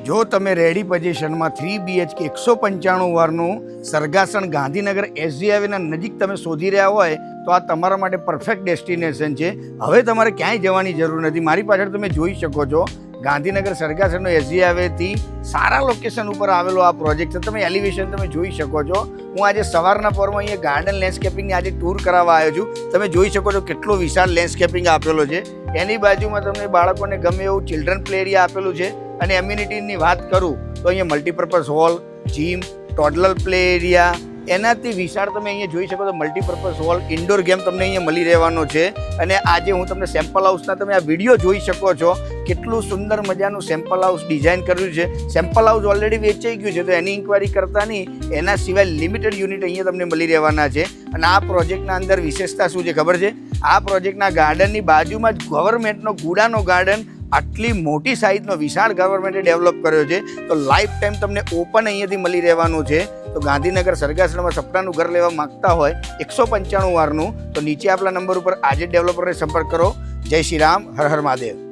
જો તમે રેડી પોઝિશનમાં 3 BHK 195 વારનું સરગાસણ ગાંધીનગર SG હાઈવેના નજીક તમે શોધી રહ્યા હોય તો આ તમારા માટે પરફેક્ટ ડેસ્ટિનેશન છે. હવે તમારે ક્યાંય જવાની જરૂર નથી. મારી પાછળ તમે જોઈ શકો છો ગાંધીનગર સરગાસણનો SG હાઈવેથી સારા લોકેશન ઉપર આવેલો આ પ્રોજેક્ટ છે. તમે એલિવેશન તમે જોઈ શકો છો. હું આજે સવારના પરમાં અહીંયા ગાર્ડન લેન્ડસ્કેપિંગની આજે ટૂર કરાવવા આવ્યો છું. તમે જોઈ શકો છો કેટલો વિશાળ લેન્ડસ્કેપિંગ આપેલો છે. એની બાજુમાં તમને બાળકોને ગમે એવું ચિલ્ડ્રન પ્લે એરિયા આપેલું છે. અને એમ્યુનિટીની વાત કરું તો અહીંયા multipurpose hall, gym, toddler play area, એનાથી વિશાળ તમે અહીંયા જોઈ શકો તો મલ્ટીપર્પઝ હોલ, ઇન્ડોર ગેમ તમને અહીંયા મળી રહેવાનો છે. અને આજે હું તમને સેમ્પલ હાઉસના તમે આ વિડીયો જોઈ શકો છો કેટલું સુંદર મજાનું સેમ્પલ હાઉસ ડિઝાઇન કર્યું છે. સેમ્પલ હાઉસ ઓલરેડી વેચાઈ ગયું છે તો એની ઇન્ક્વાયરી કરતા નહીં, એના સિવાય લિમિટેડ યુનિટ અહીંયા તમને મળી રહેવાના છે. અને આ પ્રોજેક્ટના અંદર વિશેષતા શું છે ખબર છે? આ પ્રોજેક્ટના ગાર્ડનની બાજુમાં જ ગવર્મેન્ટનો ગુડાનો ગાર્ડન આટલી મોટી સાઇઝનો વિશાળ ગવર્મેન્ટે ડેવલપ કર્યો છે. તો લાઈફ ટાઈમ તમને ઓપન અહીંયાથી મળી રહેવાનું છે. તો ગાંધીનગર સરગાસણમાં સપનાનું ઘર લેવા માગતા હોય 195 વારનું તો નીચે આપેલા નંબર ઉપર આજે ડેવલપરને સંપર્ક કરો. જય શ્રી રામ, હર હર મહાદેવ.